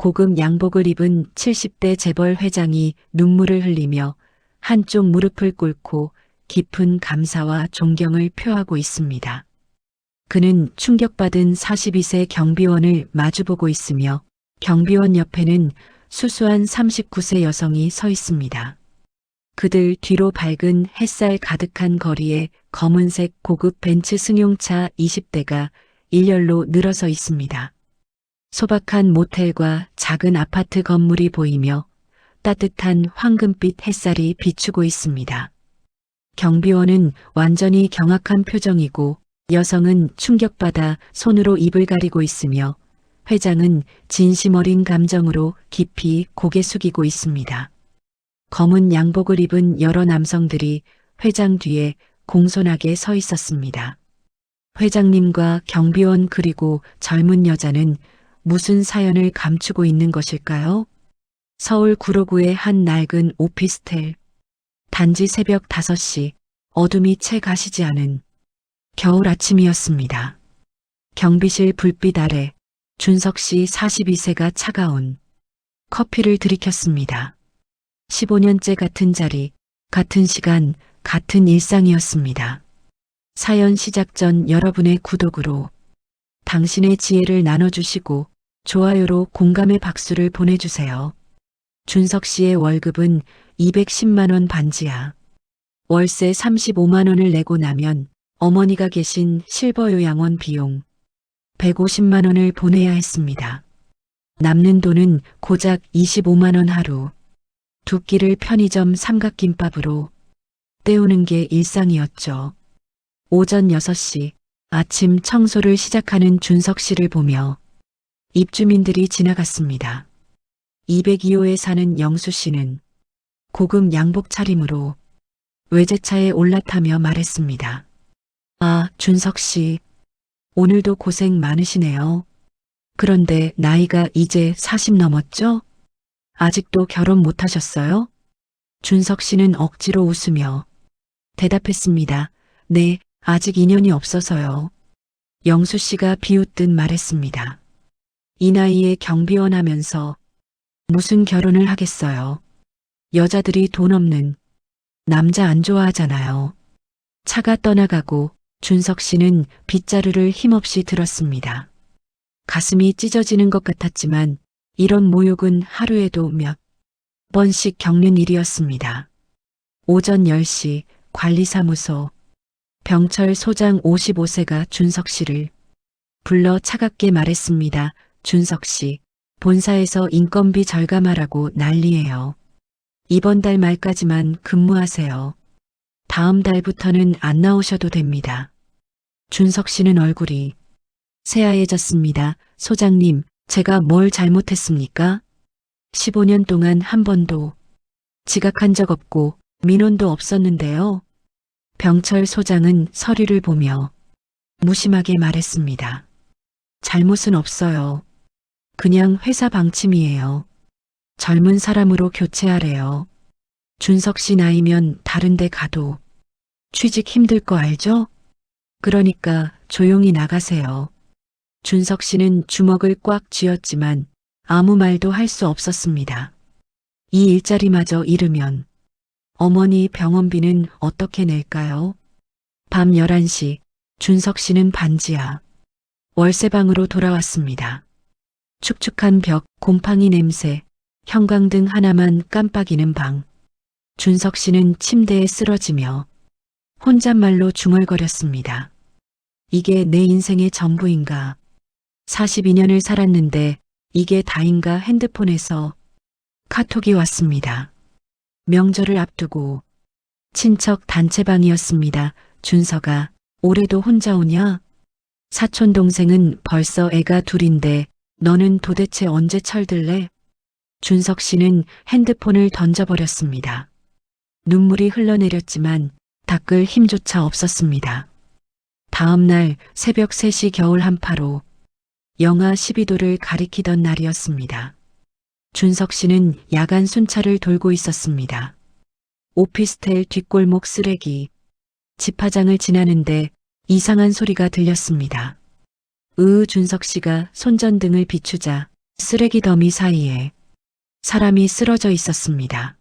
고급 양복을 입은 70대 재벌 회장이 눈물을 흘리며 한쪽 무릎을 꿇고 깊은 감사와 존경을 표하고 있습니다. 그는 충격받은 42세 경비원을 마주보고 있으며 경비원 옆에는 수수한 39세 여성이 서 있습니다. 그들 뒤로 밝은 햇살 가득한 거리에 검은색 고급 벤츠 승용차 20대가 일렬로 늘어서 있습니다. 소박한 모텔과 작은 아파트 건물이 보이며 따뜻한 황금빛 햇살이 비추고 있습니다. 경비원은 완전히 경악한 표정이고 여성은 충격받아 손으로 입을 가리고 있으며 회장은 진심 어린 감정으로 깊이 고개 숙이고 있습니다. 검은 양복을 입은 여러 남성들이 회장 뒤에 공손하게 서 있었습니다. 회장님과 경비원 그리고 젊은 여자는 무슨 사연을 감추고 있는 것일까요? 서울 구로구의 한 낡은 오피스텔. 단지 새벽 5시 어둠이 채 가시지 않은 겨울 아침이었습니다. 경비실 불빛 아래 준석 씨 42세가 차가운 커피를 들이켰습니다. 15년째 같은 자리, 같은 시간, 같은 일상이었습니다. 사연 시작 전 여러분의 구독으로 당신의 지혜를 나눠주시고 좋아요로 공감의 박수를 보내주세요. 준석 씨의 월급은 210만 원 반지하. 월세 35만 원을 내고 나면 어머니가 계신 실버 요양원 비용 150만 원을 보내야 했습니다. 남는 돈은 고작 25만 원 하루. 두 끼를 편의점 삼각김밥으로 때우는 게 일상이었죠. 오전 6시 아침 청소를 시작하는 준석 씨를 보며 입주민들이 지나갔습니다. 202호에 사는 영수 씨는 고급 양복 차림으로 외제차에 올라타며 말했습니다. 아, 준석 씨, 오늘도 고생 많으시네요. 그런데 나이가 이제 40 넘었죠? 아직도 결혼 못 하셨어요? 준석 씨는 억지로 웃으며 대답했습니다. 네, 아직 인연이 없어서요. 영수 씨가 비웃듯 말했습니다. 이 나이에 경비원 하면서 무슨 결혼을 하겠어요. 여자들이 돈 없는 남자 안 좋아하잖아요. 차가 떠나가고 준석 씨는 빗자루를 힘없이 들었습니다. 가슴이 찢어지는 것 같았지만 이런 모욕은 하루에도 몇 번씩 겪는 일이었습니다. 오전 10시 관리사무소. 병철 소장 55세가 준석 씨를 불러 차갑게 말했습니다. 준석 씨, 본사에서 인건비 절감하라고 난리예요. 이번 달 말까지만 근무하세요. 다음 달부터는 안 나오셔도 됩니다. 준석 씨는 얼굴이 새하얘졌습니다. 소장님, 제가 뭘 잘못했습니까? 15년 동안 한 번도 지각한 적 없고 민원도 없었는데요. 병철 소장은 서류를 보며 무심하게 말했습니다. 잘못은 없어요. 그냥 회사 방침이에요. 젊은 사람으로 교체하래요. 준석 씨 나이면 다른 데 가도 취직 힘들 거 알죠? 그러니까 조용히 나가세요. 준석 씨는 주먹을 꽉 쥐었지만 아무 말도 할 수 없었습니다. 이 일자리마저 잃으면 어머니 병원비는 어떻게 낼까요? 밤 11시 준석 씨는 반지하 월세방으로 돌아왔습니다. 축축한 벽, 곰팡이 냄새, 형광등 하나만 깜빡이는 방. 준석 씨는 침대에 쓰러지며 혼잣말로 중얼거렸습니다. 이게 내 인생의 전부인가? 42년을 살았는데 이게 다인가? 핸드폰에서 카톡이 왔습니다. 명절을 앞두고 친척 단체방이었습니다. 준석아, 올해도 혼자 오냐? 사촌 동생은 벌써 애가 둘인데 너는 도대체 언제 철들래? 준석 씨는 핸드폰을 던져버렸습니다. 눈물이 흘러내렸지만 닦을 힘조차 없었습니다. 다음 날 새벽 3시 겨울 한파로 영하 12도를 가리키던 날이었습니다. 준석 씨는 야간 순찰을 돌고 있었습니다. 오피스텔 뒷골목 쓰레기 집화장을 지나는데 이상한 소리가 들렸습니다. 준석 씨가 손전등을 비추자 쓰레기 더미 사이에 사람이 쓰러져 있었습니다.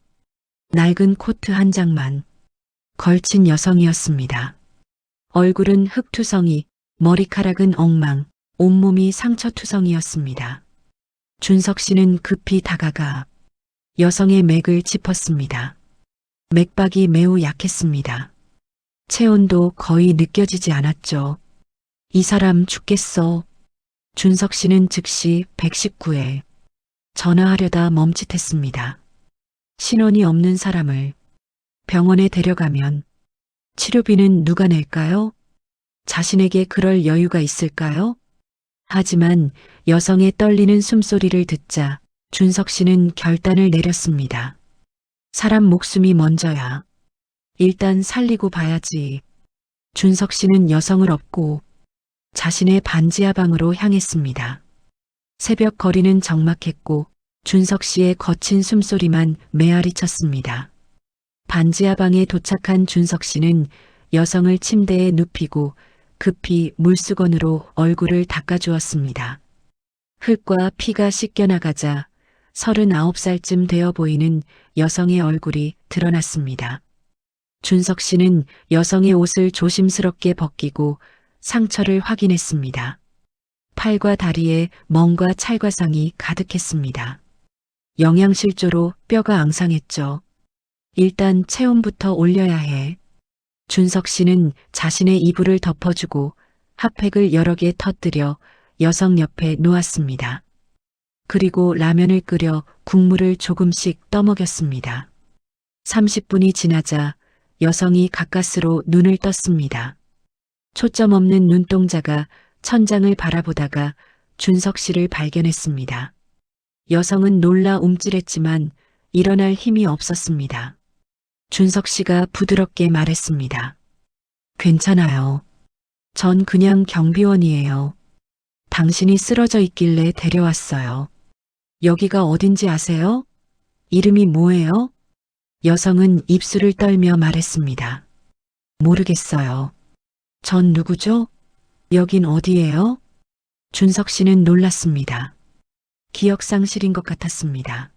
낡은 코트 한 장만 걸친 여성이었습니다. 얼굴은 흙투성이, 머리카락은 엉망, 온몸이 상처투성이었습니다. 준석 씨는 급히 다가가 여성의 맥을 짚었습니다. 맥박이 매우 약했습니다. 체온도 거의 느껴지지 않았죠. 이 사람 죽겠어. 준석 씨는 즉시 119에 전화하려다 멈칫했습니다. 신원이 없는 사람을 병원에 데려가면 치료비는 누가 낼까요? 자신에게 그럴 여유가 있을까요? 하지만 여성의 떨리는 숨소리를 듣자 준석 씨는 결단을 내렸습니다. 사람 목숨이 먼저야. 일단 살리고 봐야지. 준석 씨는 여성을 업고 자신의 반지하 방으로 향했습니다. 새벽 거리는 적막했고 준석 씨의 거친 숨소리만 메아리 쳤습니다. 반지하 방에 도착한 준석 씨는 여성을 침대에 눕히고 급히 물수건으로 얼굴을 닦아주었습니다. 흙과 피가 씻겨나가자 39살쯤 되어 보이는 여성의 얼굴이 드러났습니다. 준석 씨는 여성의 옷을 조심스럽게 벗기고 상처를 확인했습니다. 팔과 다리에 멍과 찰과상이 가득했습니다. 영양실조로 뼈가 앙상했죠. 일단 체온부터 올려야 해. 준석 씨는 자신의 이불을 덮어주고 핫팩을 여러 개 터뜨려 여성 옆에 놓았습니다. 그리고 라면을 끓여 국물을 조금씩 떠먹였습니다. 30분이 지나자 여성이 가까스로 눈을 떴습니다. 초점 없는 눈동자가 천장을 바라보다가 준석 씨를 발견했습니다. 여성은 놀라 움찔했지만 일어날 힘이 없었습니다. 준석 씨가 부드럽게 말했습니다. 괜찮아요. 전 그냥 경비원이에요. 당신이 쓰러져 있길래 데려왔어요. 여기가 어딘지 아세요? 이름이 뭐예요? 여성은 입술을 떨며 말했습니다. 모르겠어요. 전 누구죠? 여긴 어디예요? 준석 씨는 놀랐습니다. 기억상실인 것 같았습니다.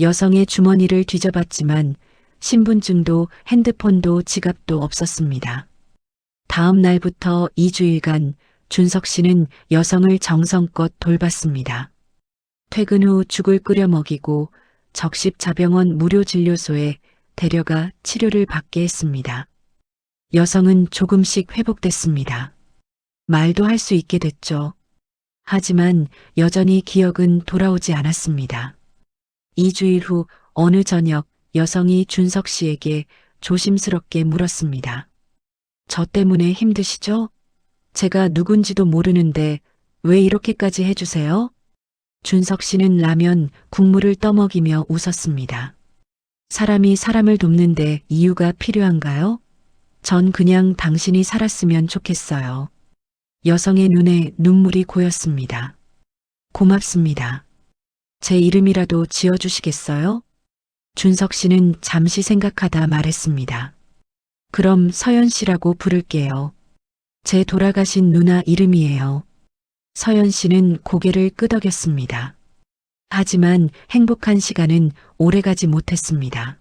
여성의 주머니를 뒤져봤지만 신분증도 핸드폰도 지갑도 없었습니다. 다음 날부터 2주일간 준석 씨는 여성을 정성껏 돌봤습니다. 퇴근 후 죽을 끓여 먹이고 적십자병원 무료진료소에 데려가 치료를 받게 했습니다. 여성은 조금씩 회복됐습니다. 말도 할 수 있게 됐죠. 하지만 여전히 기억은 돌아오지 않았습니다. 2주일 후 어느 저녁 여성이 준석 씨에게 조심스럽게 물었습니다. 저 때문에 힘드시죠? 제가 누군지도 모르는데 왜 이렇게까지 해주세요? 준석 씨는 라면, 국물을 떠먹이며 웃었습니다. 사람이 사람을 돕는데 이유가 필요한가요? 전 그냥 당신이 살았으면 좋겠어요. 여성의 눈에 눈물이 고였습니다. 고맙습니다. 제 이름이라도 지어주시겠어요? 준석 씨는 잠시 생각하다 말했습니다. 그럼 서연 씨라고 부를게요. 제 돌아가신 누나 이름이에요. 서연 씨는 고개를 끄덕였습니다. 하지만 행복한 시간은 오래가지 못했습니다.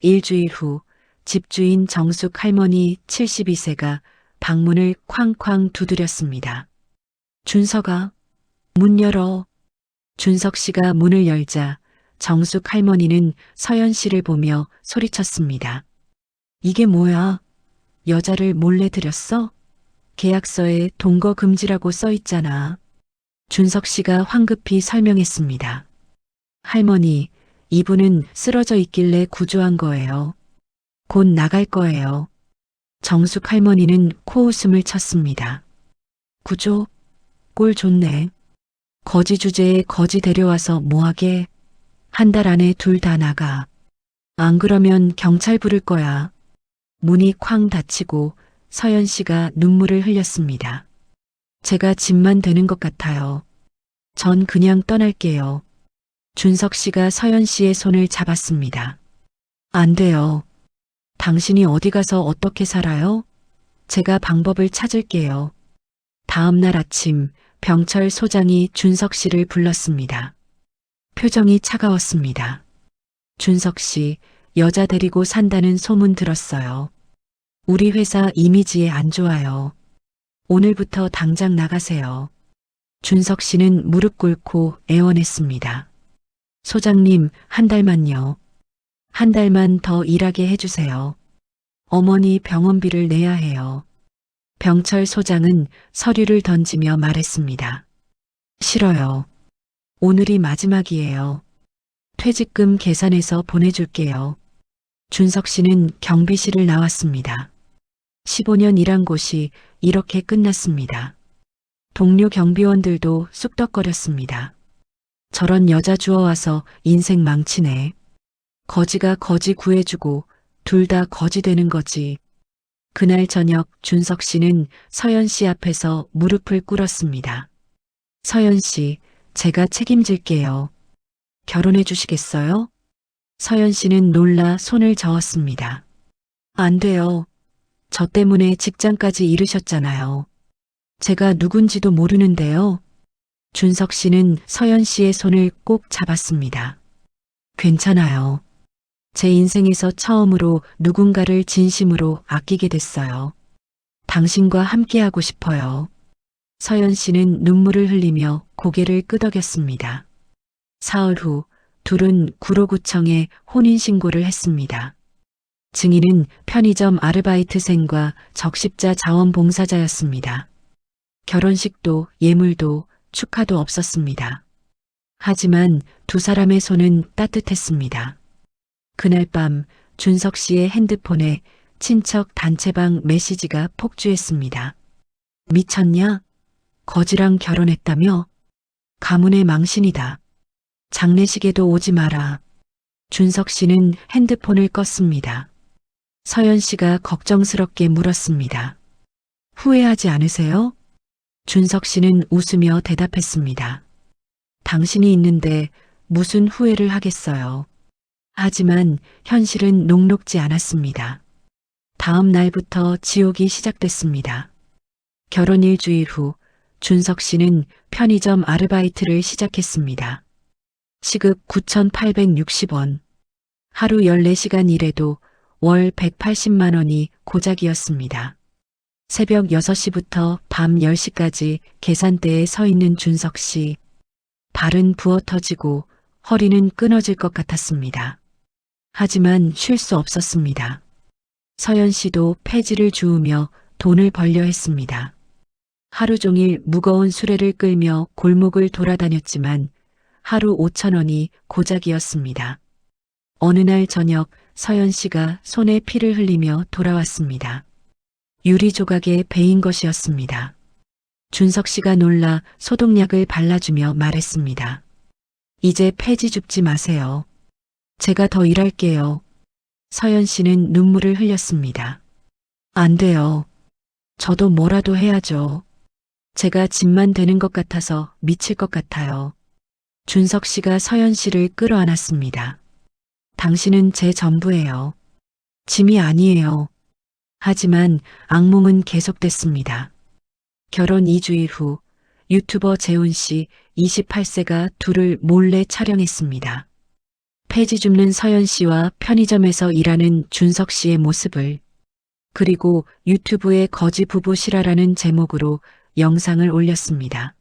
일주일 후 집주인 정숙 할머니 72세가 방문을 쾅쾅 두드렸습니다. 준석아, 문 열어. 준석 씨가 문을 열자 정숙 할머니는 서연 씨를 보며 소리쳤습니다. 이게 뭐야? 여자를 몰래 들였어? 계약서에 동거 금지라고 써 있잖아. 준석 씨가 황급히 설명했습니다. 할머니, 이분은 쓰러져 있길래 구조한 거예요. 곧 나갈 거예요. 정숙 할머니는 코웃음을 쳤습니다. 구조? 꼴 좋네. 거지 주제에 거지 데려와서 뭐하게? 한 달 안에 둘 다 나가. 안 그러면 경찰 부를 거야. 문이 쾅 닫히고 서연 씨가 눈물을 흘렸습니다. 제가 집만 되는 것 같아요. 전 그냥 떠날게요. 준석 씨가 서연 씨의 손을 잡았습니다. 안 돼요. 당신이 어디 가서 어떻게 살아요? 제가 방법을 찾을게요. 다음 날 아침 병철 소장이 준석 씨를 불렀습니다. 표정이 차가웠습니다. 준석 씨, 여자 데리고 산다는 소문 들었어요. 우리 회사 이미지에 안 좋아요. 오늘부터 당장 나가세요. 준석 씨는 무릎 꿇고 애원했습니다. 소장님, 한 달만요. 한 달만 더 일하게 해주세요. 어머니 병원비를 내야 해요. 병철 소장은 서류를 던지며 말했습니다. 싫어요. 오늘이 마지막이에요. 퇴직금 계산해서 보내줄게요. 준석 씨는 경비실을 나왔습니다. 15년 일한 곳이 이렇게 끝났습니다. 동료 경비원들도 쑥덕거렸습니다. 저런 여자 주워와서 인생 망치네. 거지가 거지 구해주고 둘 다 거지 되는 거지. 그날 저녁 준석 씨는 서연 씨 앞에서 무릎을 꿇었습니다. 서연 씨, 제가 책임질게요. 결혼해 주시겠어요? 서연 씨는 놀라 손을 저었습니다. 안 돼요. 저 때문에 직장까지 잃으셨잖아요. 제가 누군지도 모르는데요. 준석 씨는 서연 씨의 손을 꼭 잡았습니다. 괜찮아요. 제 인생에서 처음으로 누군가를 진심으로 아끼게 됐어요. 당신과 함께하고 싶어요. 서연 씨는 눈물을 흘리며 고개를 끄덕였습니다. 사흘 후 둘은 구로구청에 혼인신고를 했습니다. 증인은 편의점 아르바이트생과 적십자 자원봉사자였습니다. 결혼식도 예물도 축하도 없었습니다. 하지만 두 사람의 손은 따뜻했습니다. 그날 밤 준석 씨의 핸드폰에 친척 단체방 메시지가 폭주했습니다. 미쳤냐? 거지랑 결혼했다며? 가문의 망신이다. 장례식에도 오지 마라. 준석 씨는 핸드폰을 껐습니다. 서연 씨가 걱정스럽게 물었습니다. 후회하지 않으세요? 준석 씨는 웃으며 대답했습니다. 당신이 있는데 무슨 후회를 하겠어요. 하지만 현실은 녹록지 않았습니다. 다음 날부터 지옥이 시작됐습니다. 결혼 일주일 후 준석 씨는 편의점 아르바이트를 시작했습니다. 시급 9,860원. 하루 14시간 일해도 월 180만 원이 고작이었습니다. 새벽 6시부터 밤 10시까지 계산대에 서 있는 준석 씨. 발은 부어 터지고 허리는 끊어질 것 같았습니다. 하지만 쉴 수 없었습니다. 서연 씨도 폐지를 주우며 돈을 벌려 했습니다. 하루 종일 무거운 수레를 끌며 골목을 돌아다녔지만 하루 5천 원이 고작이었습니다. 어느 날 저녁 서연 씨가 손에 피를 흘리며 돌아왔습니다. 유리 조각에 베인 것이었습니다. 준석 씨가 놀라 소독약을 발라주며 말했습니다. 이제 폐지 줍지 마세요. 제가 더 일할게요. 서연 씨는 눈물을 흘렸습니다. 안 돼요. 저도 뭐라도 해야죠. 제가 집만 되는 것 같아서 미칠 것 같아요. 준석 씨가 서연 씨를 끌어안았습니다. 당신은 제 전부예요. 짐이 아니에요. 하지만 악몽은 계속됐습니다. 결혼 2주일 후 유튜버 재훈 씨 28세가 둘을 몰래 촬영했습니다. 폐지 줍는 서연 씨와 편의점에서 일하는 준석 씨의 모습을, 그리고 유튜브에 거지 부부 실화라는 제목으로 영상을 올렸습니다.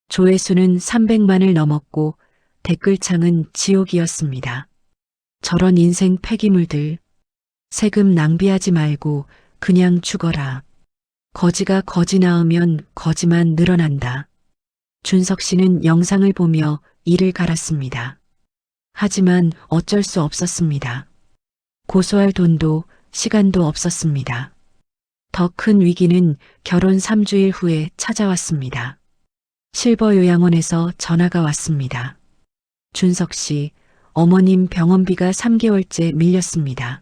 조회수는 300만을 넘었고 댓글창은 지옥이었습니다. 저런 인생 폐기물들. 세금 낭비하지 말고 그냥 죽어라. 거지가 거지 낳으면 거지만 늘어난다. 준석 씨는 영상을 보며 이를 갈았습니다. 하지만 어쩔 수 없었습니다. 고소할 돈도 시간도 없었습니다. 더 큰 위기는 결혼 3주일 후에 찾아왔습니다. 실버 요양원에서 전화가 왔습니다. 준석 씨, 어머님 병원비가 3개월째 밀렸습니다.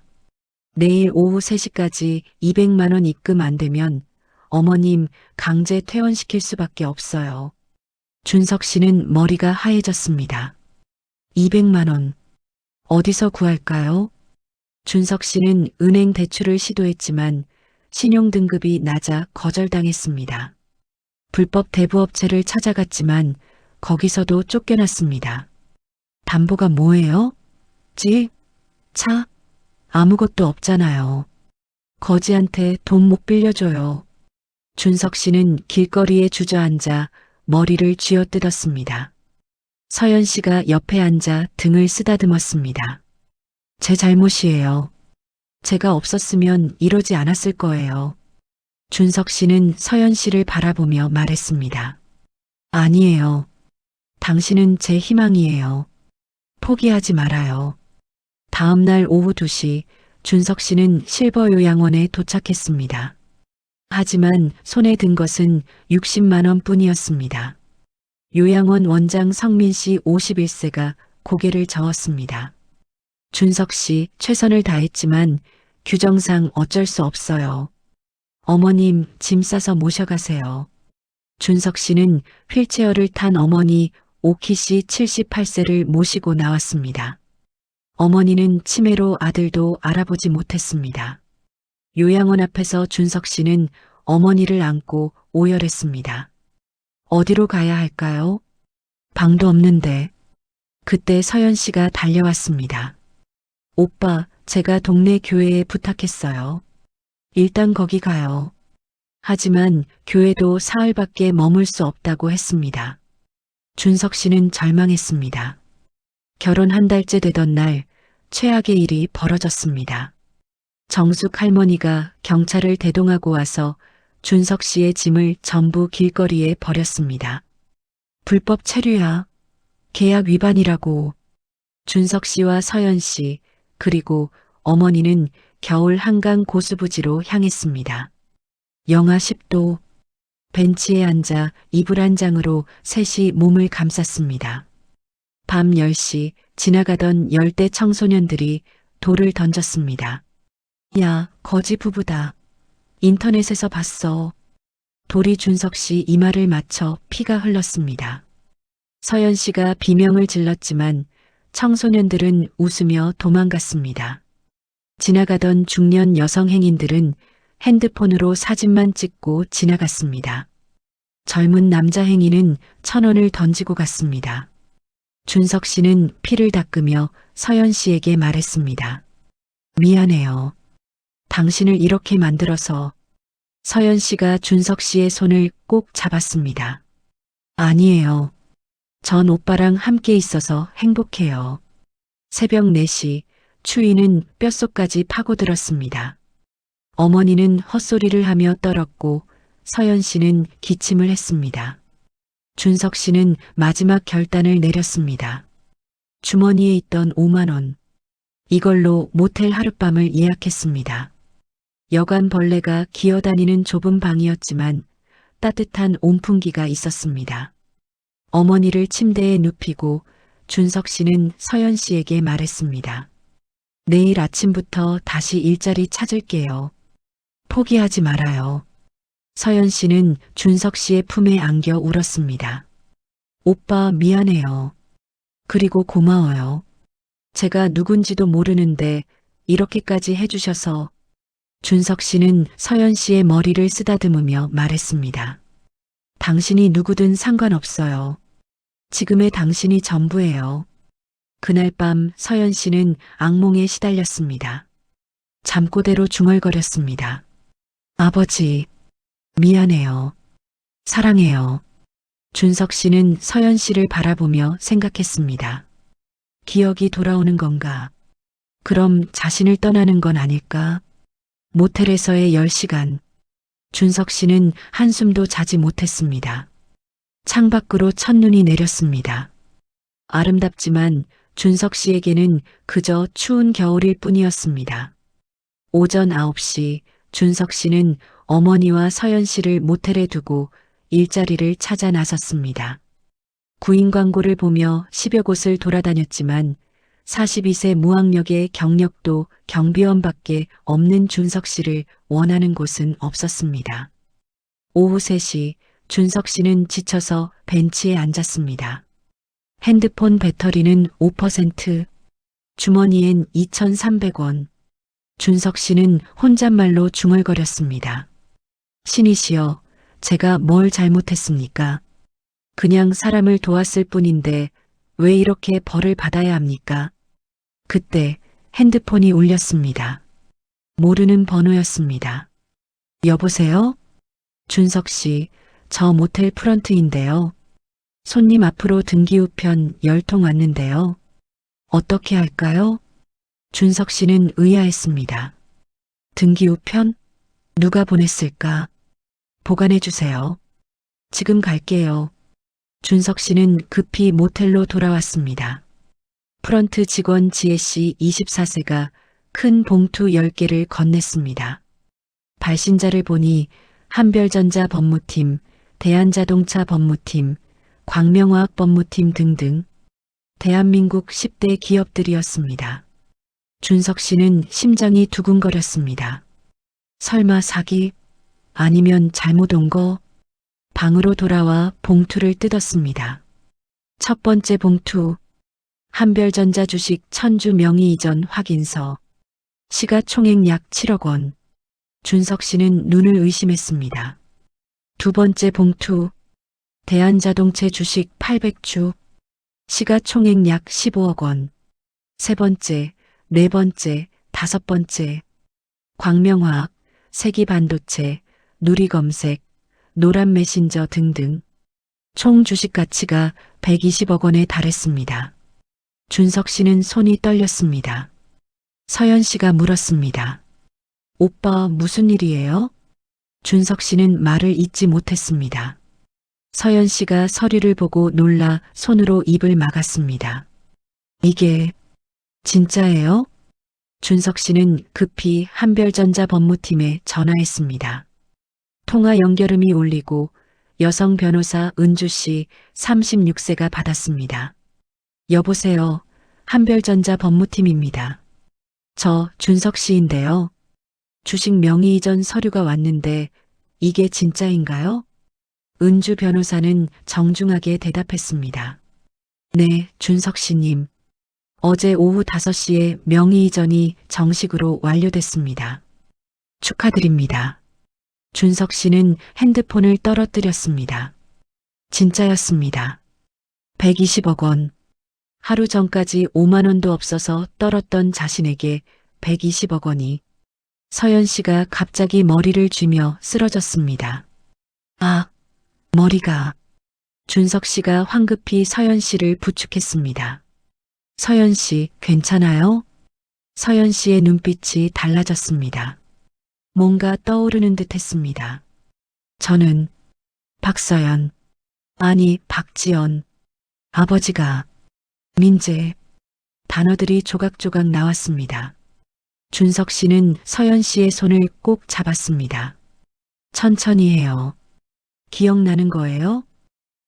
내일 오후 3시까지 200만 원 입금 안 되면 어머님 강제 퇴원시킬 수밖에 없어요. 준석 씨는 머리가 하얘졌습니다. 200만 원. 어디서 구할까요? 준석 씨는 은행 대출을 시도했지만 신용등급이 낮아 거절당했습니다. 불법 대부업체를 찾아갔지만 거기서도 쫓겨났습니다. 담보가 뭐예요? 집? 차? 아무것도 없잖아요. 거지한테 돈 못 빌려줘요. 준석 씨는 길거리에 주저앉아 머리를 쥐어뜯었습니다. 서연 씨가 옆에 앉아 등을 쓰다듬었습니다. 제 잘못이에요. 제가 없었으면 이러지 않았을 거예요. 준석 씨는 서연 씨를 바라보며 말했습니다. 아니에요. 당신은 제 희망이에요. 포기하지 말아요. 다음 날 오후 2시 준석 씨는 실버 요양원에 도착했습니다. 하지만 손에 든 것은 60만 원 뿐이었습니다. 요양원 원장 성민 씨 51세가 고개를 저었습니다. 준석 씨 최선을 다했지만 규정상 어쩔 수 없어요. 어머님 짐 싸서 모셔가세요. 준석 씨는 휠체어를 탄 어머니 오키 씨 78세를 모시고 나왔습니다. 어머니는 치매로 아들도 알아보지 못했습니다. 요양원 앞에서 준석 씨는 어머니를 안고 오열했습니다. 어디로 가야 할까요? 방도 없는데. 그때 서연 씨가 달려왔습니다. 오빠, 제가 동네 교회에 부탁했어요. 일단 거기 가요. 하지만 교회도 사흘밖에 머물 수 없다고 했습니다. 준석 씨는 절망했습니다. 결혼 한 달째 되던 날 최악의 일이 벌어졌습니다. 정숙 할머니가 경찰을 대동하고 와서 준석 씨의 짐을 전부 길거리에 버렸습니다. 불법 체류야. 계약 위반이라고. 준석 씨와 서연 씨 그리고 어머니는 겨울 한강 고수부지로 향했습니다. 영하 10도. 벤치에 앉아 이불 한 장으로 셋이 몸을 감쌌습니다. 밤 10시 지나가던 열대 청소년들이 돌을 던졌습니다. 야, 거지 부부다. 인터넷에서 봤어. 돌이 준석 씨 이마를 맞춰 피가 흘렀습니다. 서연 씨가 비명을 질렀지만 청소년들은 웃으며 도망갔습니다. 지나가던 중년 여성 행인들은 핸드폰으로 사진만 찍고 지나갔습니다. 젊은 남자 행인은 1,000원을 던지고 갔습니다. 준석 씨는 피를 닦으며 서연 씨에게 말했습니다. 미안해요. 당신을 이렇게 만들어서. 서연 씨가 준석 씨의 손을 꼭 잡았습니다. 아니에요. 전 오빠랑 함께 있어서 행복해요. 새벽 4시 추위는 뼛속까지 파고들었습니다. 어머니는 헛소리를 하며 떨었고 서연 씨는 기침을 했습니다. 준석 씨는 마지막 결단을 내렸습니다. 주머니에 있던 5만 원. 이걸로 모텔 하룻밤을 예약했습니다. 여간 벌레가 기어다니는 좁은 방이었지만 따뜻한 온풍기가 있었습니다. 어머니를 침대에 눕히고 준석 씨는 서연 씨에게 말했습니다. 내일 아침부터 다시 일자리 찾을게요. 포기하지 말아요. 서연 씨는 준석 씨의 품에 안겨 울었습니다. 오빠 미안해요. 그리고 고마워요. 제가 누군지도 모르는데 이렇게까지 해주셔서. 준석 씨는 서연 씨의 머리를 쓰다듬으며 말했습니다. 당신이 누구든 상관없어요. 지금의 당신이 전부예요. 그날 밤 서연 씨는 악몽에 시달렸습니다. 잠꼬대로 중얼거렸습니다. 아버지, 미안해요. 사랑해요. 준석 씨는 서연 씨를 바라보며 생각했습니다. 기억이 돌아오는 건가? 그럼 자신을 떠나는 건 아닐까? 모텔에서의 10시간. 준석 씨는 한숨도 자지 못했습니다. 창밖으로 첫눈이 내렸습니다. 아름답지만 준석 씨에게는 그저 추운 겨울일 뿐이었습니다. 오전 9시 준석 씨는 어머니와 서연 씨를 모텔에 두고 일자리를 찾아 나섰습니다. 구인 광고를 보며 10여 곳을 돌아다녔지만 42세 무학력의 경력도 경비원밖에 없는 준석 씨를 원하는 곳은 없었습니다. 오후 3시 준석 씨는 지쳐서 벤치에 앉았습니다. 핸드폰 배터리는 5%, 주머니엔 2,300원. 준석 씨는 혼잣말로 중얼거렸습니다. 신이시여, 제가 뭘 잘못했습니까? 그냥 사람을 도왔을 뿐인데 왜 이렇게 벌을 받아야 합니까? 그때 핸드폰이 울렸습니다. 모르는 번호였습니다. 여보세요? 준석 씨, 저 모텔 프런트인데요. 손님 앞으로 등기 우편 10통 왔는데요. 어떻게 할까요? 준석 씨는 의아했습니다. 등기 우편? 누가 보냈을까? 보관해 주세요. 지금 갈게요. 준석 씨는 급히 모텔로 돌아왔습니다. 프런트 직원 지혜 씨 24세가 큰 봉투 10개를 건넸습니다. 발신자를 보니 한별전자 법무팀, 대한자동차 법무팀, 광명화학 법무팀 등등 대한민국 10대 기업들이었습니다. 준석 씨는 심장이 두근거렸습니다. 설마 사기? 아니면 잘못 온 거? 방으로 돌아와 봉투를 뜯었습니다. 첫 번째 봉투, 한별전자 주식 천주 명의 이전 확인서, 시가총액 약 7억 원. 준석 씨는 눈을 의심했습니다. 두 번째 봉투, 대한자동차 주식 800주, 시가총액 약 15억 원. 세 번째, 네 번째, 다섯 번째, 광명화학, 세기반도체, 누리검색, 노란 메신저 등등 총 주식 가치가 120억 원에 달했습니다. 준석 씨는 손이 떨렸습니다. 서연 씨가 물었습니다. 오빠 무슨 일이에요? 준석 씨는 말을 잇지 못했습니다. 서연 씨가 서류를 보고 놀라 손으로 입을 막았습니다. 이게 진짜예요? 준석 씨는 급히 한별전자 법무팀에 전화했습니다. 통화 연결음이 울리고 여성 변호사 은주 씨 36세가 받았습니다. 여보세요. 한별전자 법무팀입니다. 저 준석 씨인데요. 주식 명의 이전 서류가 왔는데 이게 진짜인가요? 은주 변호사는 정중하게 대답했습니다. 네, 준석 씨님. 어제 오후 5시에 명의 이전이 정식으로 완료됐습니다. 축하드립니다. 준석 씨는 핸드폰을 떨어뜨렸습니다. 진짜였습니다. 120억 원. 하루 전까지 5만 원도 없어서 떨었던 자신에게 120억 원이. 서연 씨가 갑자기 머리를 쥐며 쓰러졌습니다. 아, 머리가. 준석 씨가 황급히 서연 씨를 부축했습니다. 서연 씨, 괜찮아요? 서연 씨의 눈빛이 달라졌습니다. 뭔가 떠오르는 듯 했습니다. 저는 박서연, 아니 박지연, 아버지가, 민재, 단어들이 조각조각 나왔습니다. 준석 씨는 서연 씨의 손을 꼭 잡았습니다. 천천히 해요. 기억나는 거예요?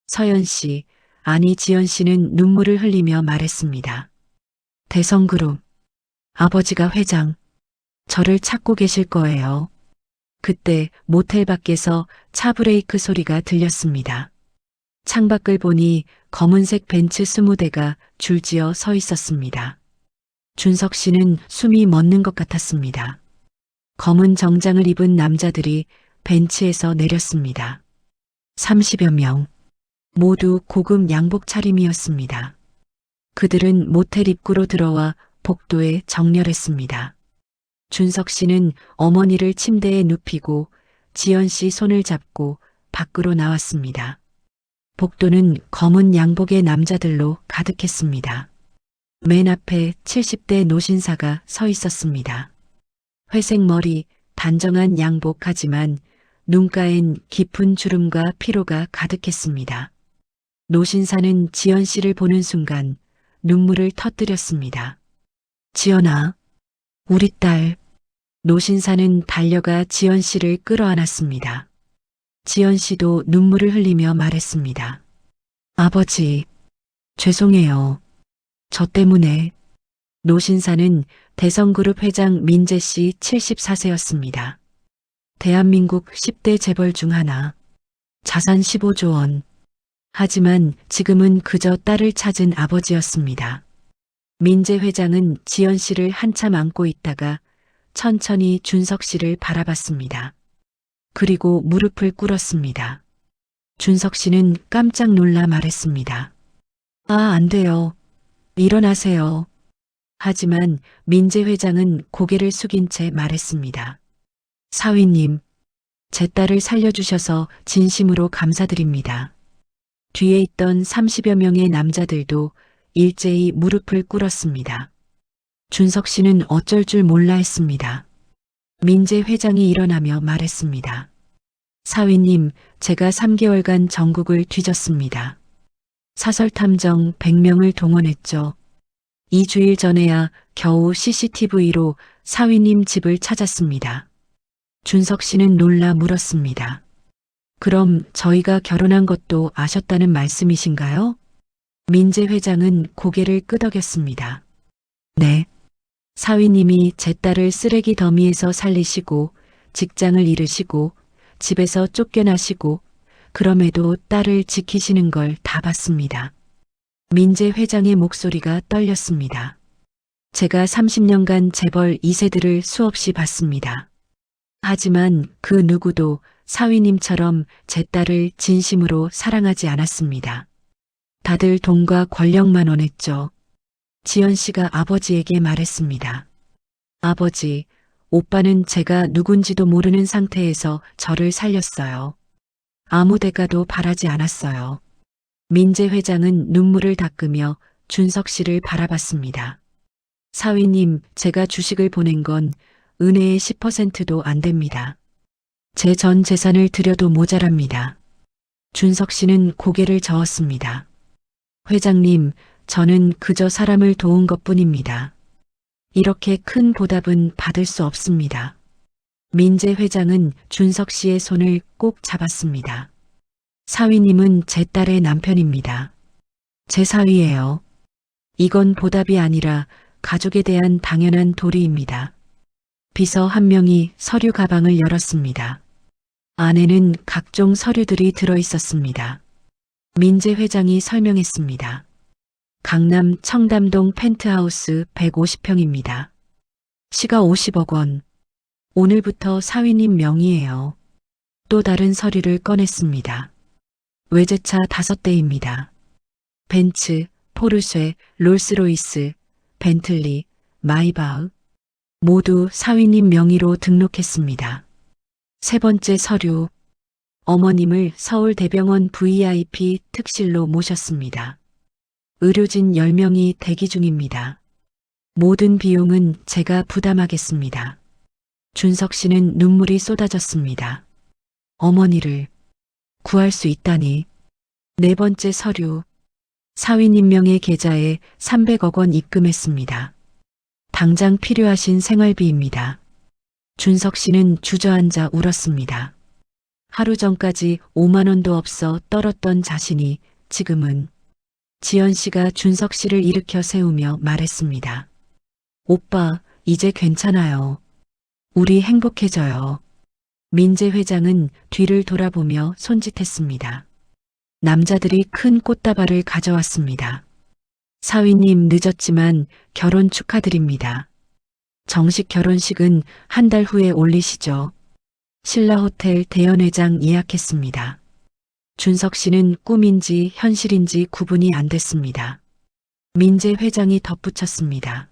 서연 씨, 아니 지연 씨는 눈물을 흘리며 말했습니다. 대성그룹, 아버지가 회장, 저를 찾고 계실 거예요. 그때 모텔 밖에서 차 브레이크 소리가 들렸습니다. 창밖을 보니 검은색 벤츠 20대가 줄지어 서 있었습니다. 준석 씨는 숨이 멎는 것 같았습니다. 검은 정장을 입은 남자들이 벤츠에서 내렸습니다. 30여 명. 모두 고급 양복 차림이었습니다. 그들은 모텔 입구로 들어와 복도에 정렬했습니다. 준석 씨는 어머니를 침대에 눕히고 지연 씨 손을 잡고 밖으로 나왔습니다. 복도는 검은 양복의 남자들로 가득했습니다. 맨 앞에 70대 노신사가 서 있었습니다. 회색 머리, 단정한 양복하지만 눈가엔 깊은 주름과 피로가 가득했습니다. 노신사는 지연 씨를 보는 순간 눈물을 터뜨렸습니다. 지연아, 우리 딸. 노신사는 달려가 지연 씨를 끌어안았습니다. 지연 씨도 눈물을 흘리며 말했습니다. 아버지, 죄송해요. 저 때문에. 노신사는 대성그룹 회장 민재 씨 74세였습니다. 대한민국 10대 재벌 중 하나. 자산 15조 원. 하지만 지금은 그저 딸을 찾은 아버지였습니다. 민재 회장은 지연 씨를 한참 안고 있다가 천천히 준석 씨를 바라봤습니다. 그리고 무릎을 꿇었습니다. 준석 씨는 깜짝 놀라 말했습니다. 아, 안 돼요. 일어나세요. 하지만 민재 회장은 고개를 숙인 채 말했습니다. 사위님, 제 딸을 살려주셔서 진심으로 감사드립니다. 뒤에 있던 30여 명의 남자들도 일제히 무릎을 꿇었습니다. 준석 씨는 어쩔 줄 몰라 했습니다. 민재 회장이 일어나며 말했습니다. 사위님, 제가 3개월간 전국을 뒤졌습니다. 사설탐정 100명을 동원했죠. 2주일 전에야 겨우 CCTV로 사위님 집을 찾았습니다. 준석 씨는 놀라 물었습니다. 그럼 저희가 결혼한 것도 아셨다는 말씀이신가요? 민재 회장은 고개를 끄덕였습니다. 네. 사위님이 제 딸을 쓰레기 더미에서 살리시고 직장을 잃으시고 집에서 쫓겨나시고 그럼에도 딸을 지키시는 걸 다 봤습니다. 민재 회장의 목소리가 떨렸습니다. 제가 30년간 재벌 2세들을 수없이 봤습니다. 하지만 그 누구도 사위님처럼 제 딸을 진심으로 사랑하지 않았습니다. 다들 돈과 권력만 원했죠. 지연 씨가 아버지에게 말했습니다. 아버지, 오빠는 제가 누군지도 모르는 상태에서 저를 살렸어요. 아무 대가도 바라지 않았어요. 민재 회장은 눈물을 닦으며 준석 씨를 바라봤습니다. 사위님, 제가 주식을 보낸 건 은혜의 10%도 안 됩니다. 제 전 재산을 드려도 모자랍니다. 준석 씨는 고개를 저었습니다. 회장님, 저는 그저 사람을 도운 것뿐입니다. 이렇게 큰 보답은 받을 수 없습니다. 민재 회장은 준석 씨의 손을 꼭 잡았습니다. 사위님은 제 딸의 남편입니다. 제 사위예요. 이건 보답이 아니라 가족에 대한 당연한 도리입니다. 비서 한 명이 서류 가방을 열었습니다. 안에는 각종 서류들이 들어 있었습니다. 민재 회장이 설명했습니다. 강남 청담동 펜트하우스 150평입니다. 시가 50억 원. 오늘부터 사위님 명의예요. 또 다른 서류를 꺼냈습니다. 외제차 5대입니다. 벤츠, 포르쉐, 롤스로이스, 벤틀리, 마이바흐 모두 사위님 명의로 등록했습니다. 세 번째 서류. 어머님을 서울대병원 VIP 특실로 모셨습니다. 의료진 10명이 대기 중입니다. 모든 비용은 제가 부담하겠습니다. 준석 씨는 눈물이 쏟아졌습니다. 어머니를 구할 수 있다니. 네 번째 서류. 사위님 명의 계좌에 300억 원 입금했습니다. 당장 필요하신 생활비입니다. 준석 씨는 주저앉아 울었습니다. 하루 전까지 5만 원도 없어 떨었던 자신이 지금은. 지연 씨가 준석 씨를 일으켜 세우며 말했습니다. 오빠, 이제 괜찮아요. 우리 행복해져요. 민재 회장은 뒤를 돌아보며 손짓했습니다. 남자들이 큰 꽃다발을 가져왔습니다. 사위님 늦었지만 결혼 축하드립니다. 정식 결혼식은 한 달 후에 올리시죠. 신라호텔 대연회장 예약했습니다. 준석 씨는 꿈인지 현실인지 구분이 안 됐습니다. 민재 회장이 덧붙였습니다.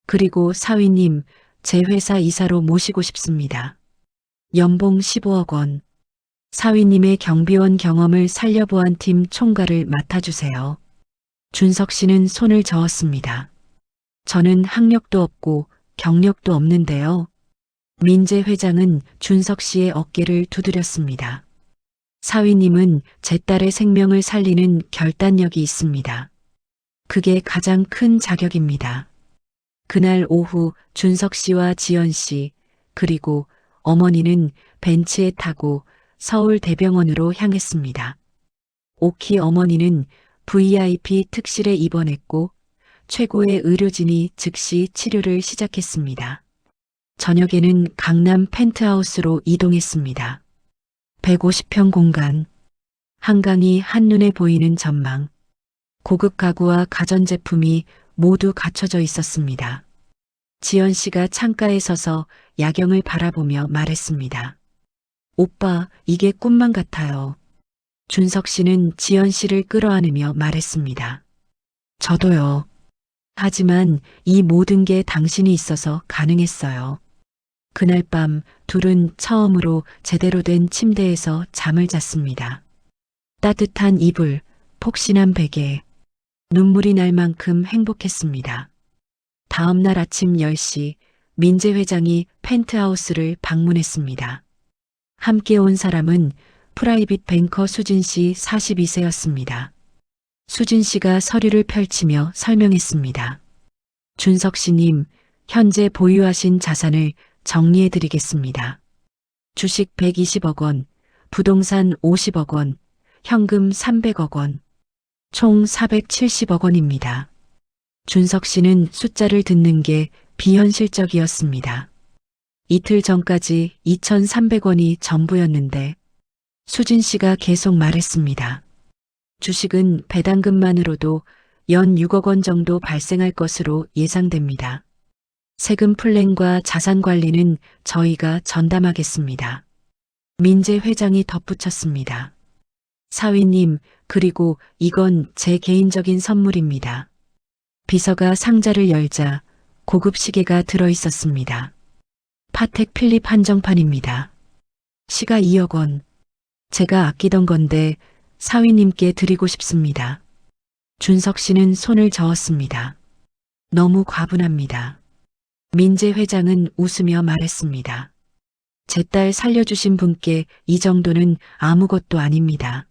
그리고 사위님, 제 회사 이사로 모시고 싶습니다. 연봉 15억 원. 사위님의 경비원 경험을 살려보한 팀 총괄을 맡아주세요. 준석 씨는 손을 저었습니다. 저는 학력도 없고 경력도 없는데요. 민재 회장은 준석 씨의 어깨를 두드렸습니다. 사위님은 제 딸의 생명을 살리는 결단력이 있습니다. 그게 가장 큰 자격입니다. 그날 오후 준석 씨와 지연 씨 그리고 어머니는 벤츠에 타고 서울대병원으로 향했습니다. 오키 어머니는 VIP 특실에 입원했고 최고의 의료진이 즉시 치료를 시작했습니다. 저녁에는 강남 펜트하우스로 이동했습니다. 150평 공간, 한강이 한눈에 보이는 전망, 고급 가구와 가전제품이 모두 갖춰져 있었습니다. 지연 씨가 창가에 서서 야경을 바라보며 말했습니다. 오빠, 이게 꿈만 같아요. 준석 씨는 지연 씨를 끌어안으며 말했습니다. 저도요. 하지만 이 모든 게 당신이 있어서 가능했어요. 그날 밤 둘은 처음으로 제대로 된 침대에서 잠을 잤습니다. 따뜻한 이불, 폭신한 베개, 눈물이 날 만큼 행복했습니다. 다음 날 아침 10시 민재 회장이 펜트하우스를 방문했습니다. 함께 온 사람은 프라이빗 뱅커 수진 씨 42세였습니다. 수진 씨가 서류를 펼치며 설명했습니다. 준석 씨님, 현재 보유하신 자산을 정리해 드리겠습니다. 주식 120억 원, 부동산 50억 원, 현금 300억 원, 총 470억 원입니다. 준석 씨는 숫자를 듣는 게 비현실적이었습니다. 이틀 전까지 2,300원이 전부였는데 수진 씨가 계속 말했습니다. 주식은 배당금만으로도 연 6억 원 정도 발생할 것으로 예상됩니다. 세금 플랜과 자산 관리는 저희가 전담하겠습니다. 민재 회장이 덧붙였습니다. 사위님, 그리고 이건 제 개인적인 선물입니다. 비서가 상자를 열자 고급 시계가 들어 있었습니다. 파텍 필립 한정판입니다. 시가 2억 원. 제가 아끼던 건데 사위님께 드리고 싶습니다. 준석 씨는 손을 저었습니다. 너무 과분합니다. 민재 회장은 웃으며 말했습니다. 제 딸 살려주신 분께 이 정도는 아무것도 아닙니다.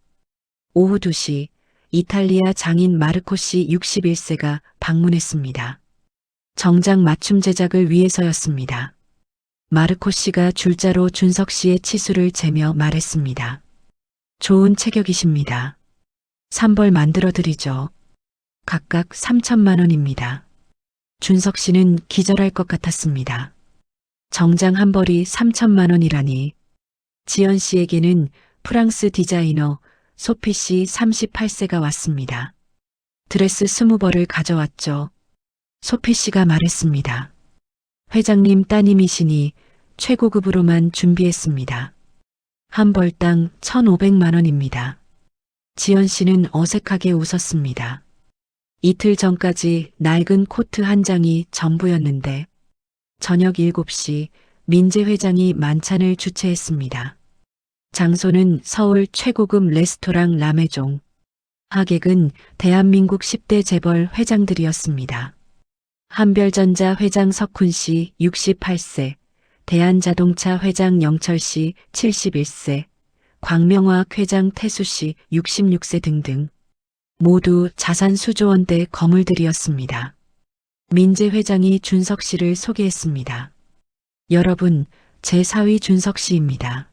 오후 2시 이탈리아 장인 마르코 씨 61세가 방문했습니다. 정장 맞춤 제작을 위해서였습니다. 마르코 씨가 줄자로 준석 씨의 치수를 재며 말했습니다. 좋은 체격이십니다. 3벌 만들어 드리죠. 각각 3천만 원입니다. 준석 씨는 기절할 것 같았습니다. 정장 한 벌이 3천만 원이라니. 지연 씨에게는 프랑스 디자이너 소피 씨 38세가 왔습니다. 드레스 20벌을 가져왔죠. 소피 씨가 말했습니다. 회장님 따님이시니 최고급으로만 준비했습니다. 한 벌당 1,500만 원입니다. 지연 씨는 어색하게 웃었습니다. 이틀 전까지 낡은 코트 한 장이 전부였는데 저녁 7시 민재 회장이 만찬을 주최했습니다. 장소는 서울 최고급 레스토랑 라메종. 하객은 대한민국 10대 재벌 회장들이었습니다. 한별전자 회장 석훈 씨 68세, 대한자동차 회장 영철 씨 71세, 광명화학 회장 태수 씨 66세 등등 모두 자산 수조 원대 거물들이었습니다. 민재 회장이 준석 씨를 소개했습니다. 여러분, 제 사위 준석 씨입니다.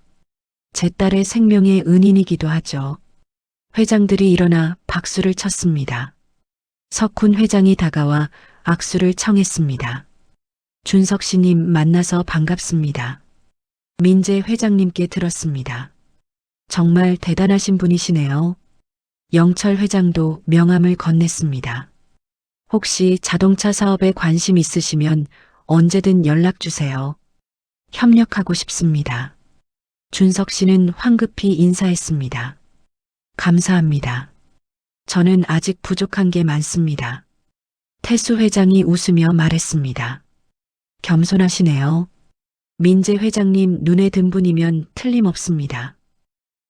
제 딸의 생명의 은인이기도 하죠. 회장들이 일어나 박수를 쳤습니다. 석훈 회장이 다가와 악수를 청했습니다. 준석 씨님 만나서 반갑습니다. 민재 회장님께 들었습니다. 정말 대단하신 분이시네요. 영철 회장도 명함을 건넸습니다. 혹시 자동차 사업에 관심 있으시면 언제든 연락 주세요. 협력하고 싶습니다. 준석 씨는 황급히 인사했습니다. 감사합니다. 저는 아직 부족한 게 많습니다. 태수 회장이 웃으며 말했습니다. 겸손하시네요. 민재 회장님 눈에 든 분이면 틀림없습니다.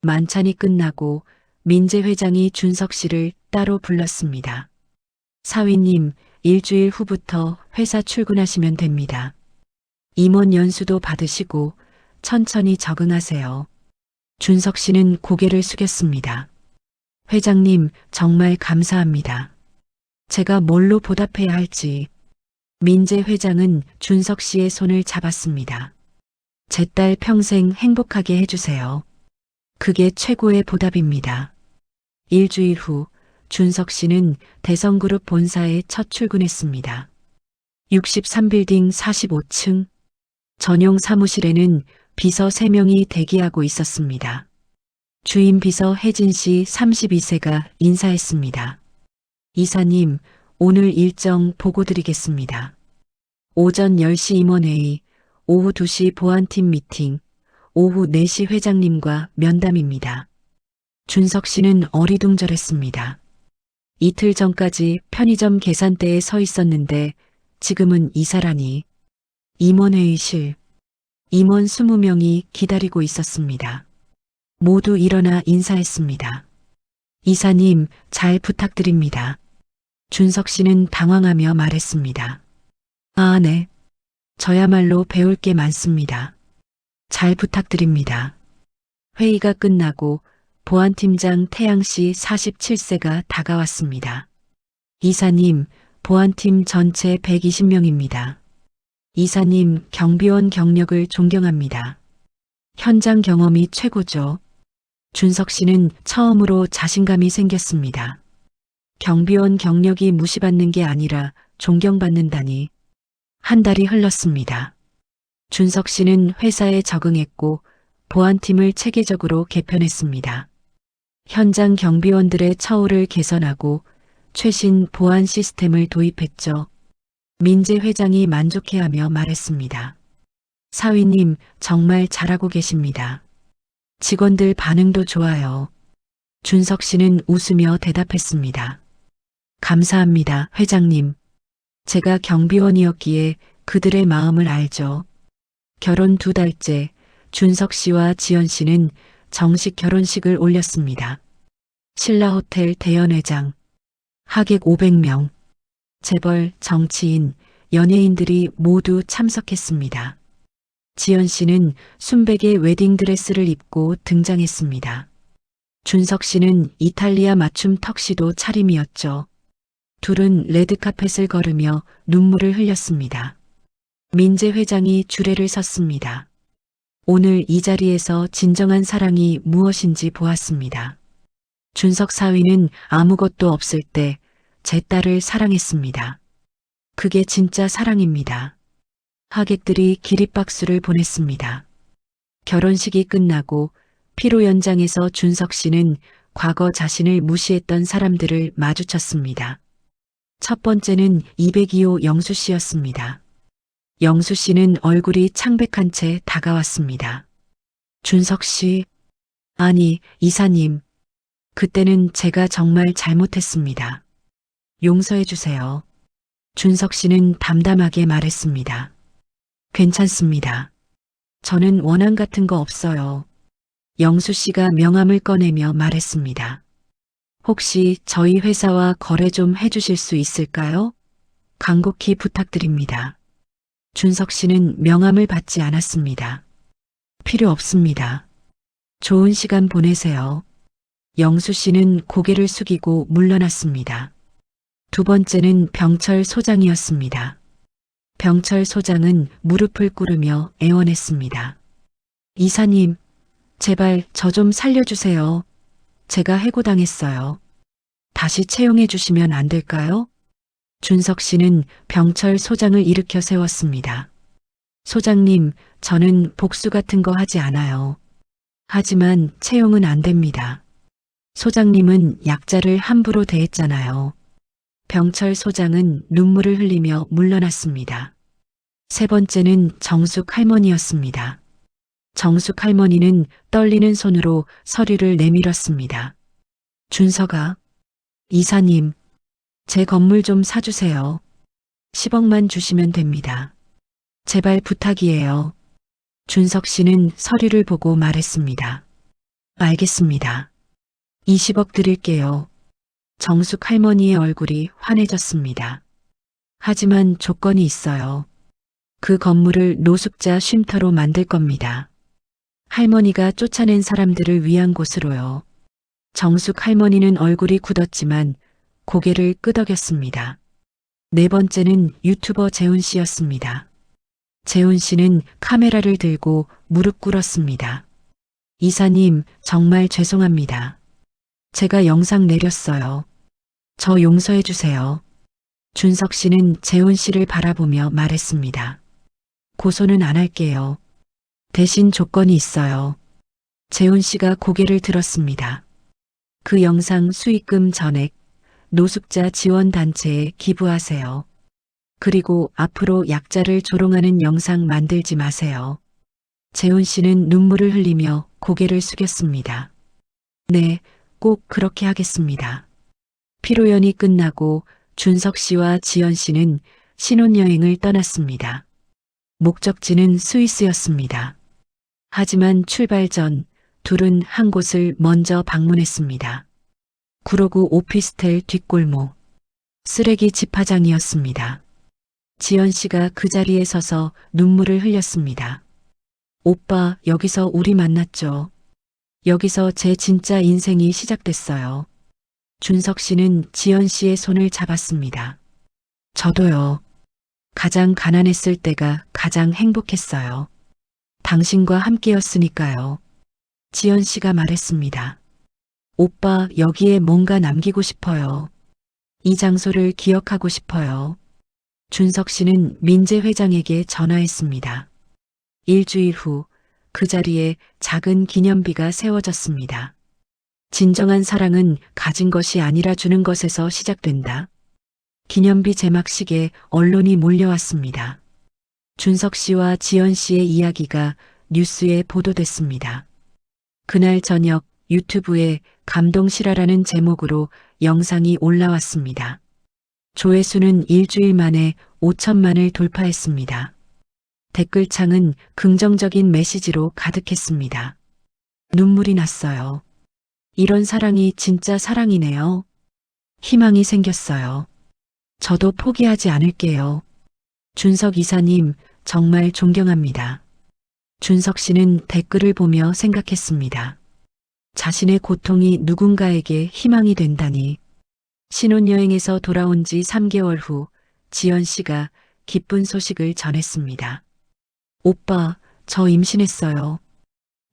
만찬이 끝나고 민재 회장이 준석 씨를 따로 불렀습니다. 사위님, 일주일 후부터 회사 출근하시면 됩니다. 임원 연수도 받으시고 천천히 적응하세요. 준석 씨는 고개를 숙였습니다. 회장님, 정말 감사합니다. 제가 뭘로 보답해야 할지. 민재 회장은 준석 씨의 손을 잡았습니다. 제 딸 평생 행복하게 해주세요. 그게 최고의 보답입니다. 일주일 후 준석 씨는 대성그룹 본사에 첫 출근했습니다. 63빌딩 45층 전용 사무실에는 비서 3명이 대기하고 있었습니다. 주임 비서 혜진 씨 32세가 인사했습니다. 이사님, 오늘 일정 보고 드리겠습니다. 오전 10시 임원회의, 오후 2시 보안팀 미팅, 오후 4시 회장님과 면담입니다. 준석 씨는 어리둥절했습니다. 이틀 전까지 편의점 계산대에 서 있었는데 지금은 이사라니. 임원회의실. 임원 20명이 기다리고 있었습니다. 모두 일어나 인사했습니다. 이사님, 잘 부탁드립니다. 준석 씨는 당황하며 말했습니다. 아, 네. 저야말로 배울 게 많습니다. 잘 부탁드립니다. 회의가 끝나고 보안팀장 태양씨 47세가 다가왔습니다. 이사님, 보안팀 전체 120명입니다. 이사님, 경비원 경력을 존경합니다. 현장 경험이 최고죠. 준석 씨는 처음으로 자신감이 생겼습니다. 경비원 경력이 무시받는 게 아니라 존경받는다니. 한 달이 흘렀습니다. 준석 씨는 회사에 적응했고 보안팀을 체계적으로 개편했습니다. 현장 경비원들의 처우를 개선하고 최신 보안 시스템을 도입했죠. 민재 회장이 만족해하며 말했습니다. 사위님, 정말 잘하고 계십니다. 직원들 반응도 좋아요. 준석 씨는 웃으며 대답했습니다. 감사합니다, 회장님. 제가 경비원이었기에 그들의 마음을 알죠. 결혼 2달째 준석 씨와 지연 씨는 정식 결혼식을 올렸습니다. 신라호텔 대연회장, 하객 500명, 재벌, 정치인, 연예인들이 모두 참석했습니다. 지연 씨는 순백의 웨딩드레스를 입고 등장했습니다. 준석 씨는 이탈리아 맞춤 턱시도 차림이었죠. 둘은 레드카펫을 걸으며 눈물을 흘렸습니다. 민재 회장이 주례를 섰습니다. 오늘 이 자리에서 진정한 사랑이 무엇인지 보았습니다. 준석 사위는 아무것도 없을 때 제 딸을 사랑했습니다. 그게 진짜 사랑입니다. 하객들이 기립박수를 보냈습니다. 결혼식이 끝나고 피로 연장에서 준석 씨는 과거 자신을 무시했던 사람들을 마주쳤습니다. 첫 번째는 202호 영수 씨였습니다. 영수 씨는 얼굴이 창백한 채 다가왔습니다. 준석 씨, 아니, 이사님. 그때는 제가 정말 잘못했습니다. 용서해 주세요. 준석 씨는 담담하게 말했습니다. 괜찮습니다. 저는 원한 같은 거 없어요. 영수 씨가 명함을 꺼내며 말했습니다. 혹시 저희 회사와 거래 좀 해주실 수 있을까요? 간곡히 부탁드립니다. 준석 씨는 명함을 받지 않았습니다. 필요 없습니다. 좋은 시간 보내세요. 영수 씨는 고개를 숙이고 물러났습니다. 두 번째는 병철 소장이었습니다. 병철 소장은 무릎을 꿇으며 애원했습니다. 이사님, 제발 저 좀 살려주세요. 제가 해고당했어요. 다시 채용해 주시면 안 될까요? 준석 씨는 병철 소장을 일으켜 세웠습니다. 소장님, 저는 복수 같은 거 하지 않아요. 하지만 채용은 안 됩니다. 소장님은 약자를 함부로 대했잖아요. 병철 소장은 눈물을 흘리며 물러났습니다. 세 번째는 정숙 할머니였습니다. 정숙 할머니는 떨리는 손으로 서류를 내밀었습니다. 준석아, 이사님, 제 건물 좀 사주세요. 10억만 주시면 됩니다. 제발 부탁이에요. 준석 씨는 서류를 보고 말했습니다. 알겠습니다. 20억 드릴게요. 정숙 할머니의 얼굴이 환해졌습니다. 하지만 조건이 있어요. 그 건물을 노숙자 쉼터로 만들 겁니다. 할머니가 쫓아낸 사람들을 위한 곳으로요. 정숙 할머니는 얼굴이 굳었지만 고개를 끄덕였습니다. 네 번째는 유튜버 재훈 씨였습니다. 재훈 씨는 카메라를 들고 무릎 꿇었습니다. 이사님, 정말 죄송합니다. 제가 영상 내렸어요. 저 용서해 주세요. 준석 씨는 재훈 씨를 바라보며 말했습니다. 고소는 안 할게요. 대신 조건이 있어요. 재훈 씨가 고개를 들었습니다. 그 영상 수익금 전액 노숙자 지원단체에 기부하세요. 그리고 앞으로 약자를 조롱하는 영상 만들지 마세요. 재훈 씨는 눈물을 흘리며 고개를 숙였습니다. 네, 꼭 그렇게 하겠습니다. 피로연이 끝나고 준석 씨와 지연 씨는 신혼여행을 떠났습니다. 목적지는 스위스였습니다. 하지만 출발 전 둘은 한 곳을 먼저 방문했습니다. 구로구 오피스텔 뒷골목. 쓰레기 집화장이었습니다. 지연 씨가 그 자리에 서서 눈물을 흘렸습니다. 오빠, 여기서 우리 만났죠. 여기서 제 진짜 인생이 시작됐어요. 준석 씨는 지연 씨의 손을 잡았습니다. 저도요. 가장 가난했을 때가 가장 행복했어요. 당신과 함께였으니까요. 지연 씨가 말했습니다. 오빠, 여기에 뭔가 남기고 싶어요. 이 장소를 기억하고 싶어요. 준석 씨는 민재 회장에게 전화했습니다. 일주일 후 그 자리에 작은 기념비가 세워졌습니다. 진정한 사랑은 가진 것이 아니라 주는 것에서 시작된다. 기념비 제막식에 언론이 몰려왔습니다. 준석 씨와 지연 씨의 이야기가 뉴스에 보도됐습니다. 그날 저녁 유튜브에 감동실화라는 제목으로 영상이 올라왔습니다. 조회수는 일주일 만에 5천만을 돌파했습니다. 댓글창은 긍정적인 메시지로 가득했습니다. 눈물이 났어요. 이런 사랑이 진짜 사랑이네요. 희망이 생겼어요. 저도 포기하지 않을게요. 준석 이사님, 정말 존경합니다. 준석 씨는 댓글을 보며 생각했습니다. 자신의 고통이 누군가에게 희망이 된다니. 신혼여행에서 돌아온 지 3개월 후 지연 씨가 기쁜 소식을 전했습니다. 오빠, 저 임신했어요.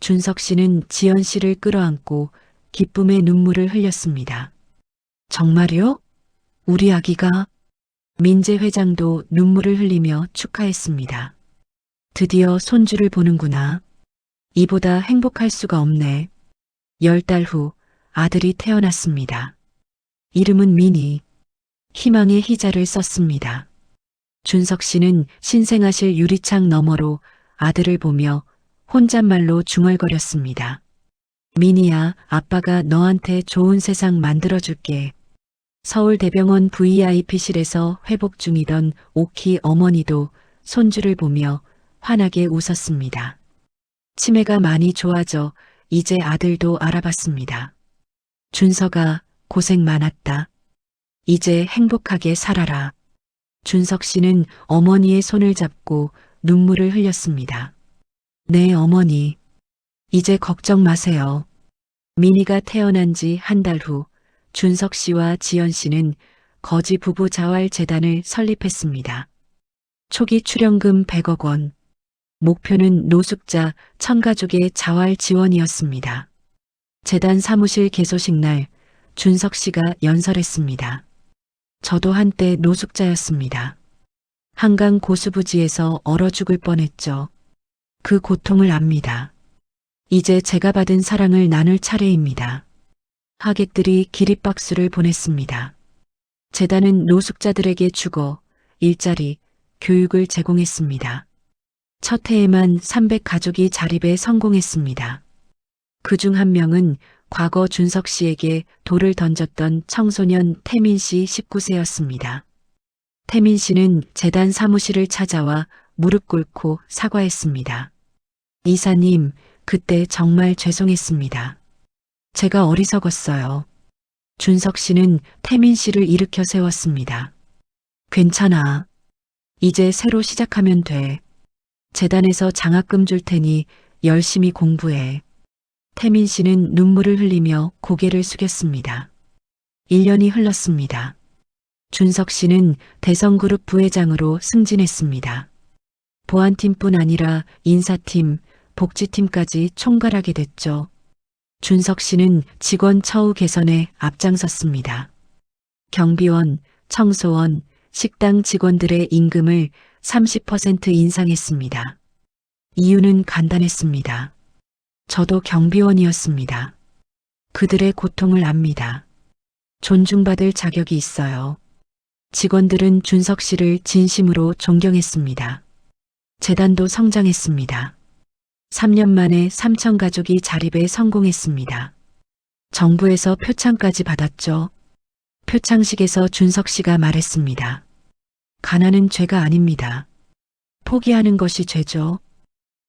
준석 씨는 지연 씨를 끌어안고 기쁨의 눈물을 흘렸습니다. 정말요? 우리 아기가? 민재 회장도 눈물을 흘리며 축하했습니다. 드디어 손주를 보는구나. 이보다 행복할 수가 없네. 10달 후 아들이 태어났습니다. 이름은 미니. 희망의 희자를 썼습니다. 준석 씨는 신생아실 유리창 너머로 아들을 보며 혼잣말로 중얼거렸습니다. 미니야, 아빠가 너한테 좋은 세상 만들어줄게. 서울대병원 VIP실에서 회복 중이던 오키 어머니도 손주를 보며 환하게 웃었습니다. 치매가 많이 좋아져 이제 아들도 알아봤습니다. 준석아, 고생 많았다. 이제 행복하게 살아라. 준석 씨는 어머니의 손을 잡고 눈물을 흘렸습니다. 네, 어머니. 이제 걱정 마세요. 미니가 태어난 지 한 달 후 준석 씨와 지연 씨는 거지 부부 자활 재단을 설립했습니다. 초기 출연금 100억 원. 목표는 노숙자 1000가족의 자활 지원이었습니다. 재단 사무실 개소식 날 준석 씨가 연설했습니다. 저도 한때 노숙자였습니다. 한강 고수부지에서 얼어 죽을 뻔했죠. 그 고통을 압니다. 이제 제가 받은 사랑을 나눌 차례입니다. 하객들이 기립박수를 보냈습니다. 재단은 노숙자들에게 주거, 일자리, 교육을 제공했습니다. 첫 해에만 300가족이 자립에 성공했습니다. 그중 한 명은 과거 준석 씨에게 돌을 던졌던 청소년 태민 씨 19세였습니다. 태민 씨는 재단 사무실을 찾아와 무릎 꿇고 사과했습니다. 이사님, 그때 정말 죄송했습니다. 제가 어리석었어요. 준석 씨는 태민 씨를 일으켜 세웠습니다. 괜찮아. 이제 새로 시작하면 돼. 재단에서 장학금 줄 테니 열심히 공부해. 태민 씨는 눈물을 흘리며 고개를 숙였습니다. 1년이 흘렀습니다. 준석 씨는 대성그룹 부회장으로 승진했습니다. 보안팀뿐 아니라 인사팀, 복지팀까지 총괄하게 됐죠. 준석 씨는 직원 처우 개선에 앞장섰습니다. 경비원, 청소원, 식당 직원들의 임금을 30% 인상했습니다. 이유는 간단했습니다. 저도 경비원이었습니다. 그들의 고통을 압니다. 존중받을 자격이 있어요. 직원들은 준석 씨를 진심으로 존경했습니다. 재단도 성장했습니다. 3년 만에 삼천 가족이 자립에 성공했습니다. 정부에서 표창까지 받았죠. 표창식에서 준석 씨가 말했습니다. 가난은 죄가 아닙니다. 포기하는 것이 죄죠.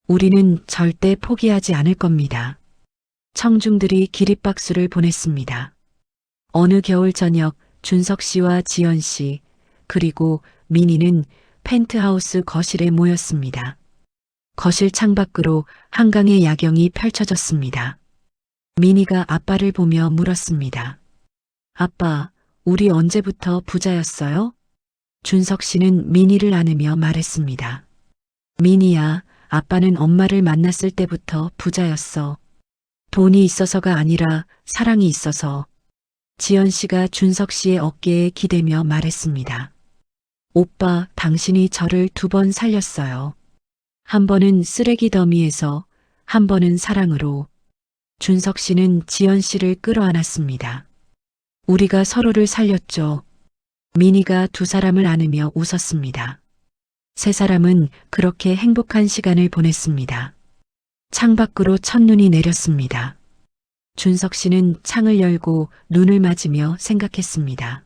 우리는 절대 포기하지 않을 겁니다. 청중들이 기립박수를 보냈습니다. 어느 겨울 저녁 준석 씨와 지연 씨, 그리고 민희는 펜트하우스 거실에 모였습니다. 거실 창밖으로 한강의 야경이 펼쳐졌습니다. 민희가 아빠를 보며 물었습니다. 아빠, 우리 언제부터 부자였어요? 준석 씨는 민희를 안으며 말했습니다. 민희야, 아빠는 엄마를 만났을 때부터 부자였어. 돈이 있어서가 아니라 사랑이 있어서. 지연 씨가 준석 씨의 어깨에 기대며 말했습니다. 오빠, 당신이 저를 2번 살렸어요. 한 번은 쓰레기 더미에서, 한 번은 사랑으로. 준석 씨는 지연 씨를 끌어안았습니다. 우리가 서로를 살렸죠. 민희가 2 사람을 안으며 웃었습니다. 3 사람은 그렇게 행복한 시간을 보냈습니다. 창밖으로 첫눈이 내렸습니다. 준석 씨는 창을 열고 눈을 맞으며 생각했습니다.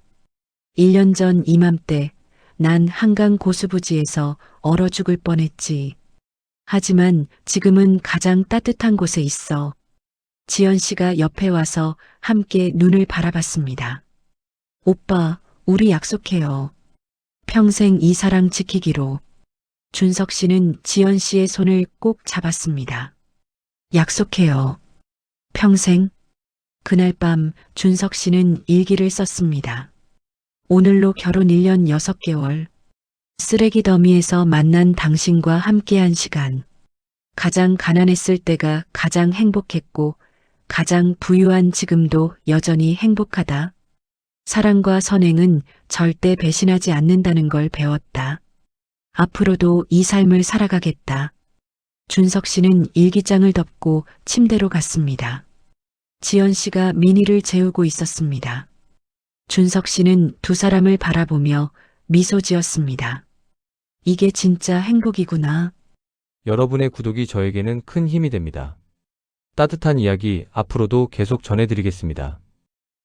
1년 전 이맘때 난 한강 고수부지에서 얼어 죽을 뻔했지. 하지만 지금은 가장 따뜻한 곳에 있어. 지연 씨가 옆에 와서 함께 눈을 바라봤습니다. 오빠, 우리 약속해요. 평생 이 사랑 지키기로. 준석 씨는 지연 씨의 손을 꼭 잡았습니다. 약속해요. 평생. 그날 밤 준석 씨는 일기를 썼습니다. 오늘로 결혼 1년 6개월. 쓰레기 더미에서 만난 당신과 함께한 시간. 가장 가난했을 때가 가장 행복했고 가장 부유한 지금도 여전히 행복하다. 사랑과 선행은 절대 배신하지 않는다는 걸 배웠다. 앞으로도 이 삶을 살아가겠다. 준석 씨는 일기장을 덮고 침대로 갔습니다. 지연 씨가 민희를 재우고 있었습니다. 준석 씨는 2 사람을 바라보며 미소 지었습니다. 이게 진짜 행복이구나. 여러분의 구독이 저에게는 큰 힘이 됩니다. 따뜻한 이야기 앞으로도 계속 전해드리겠습니다.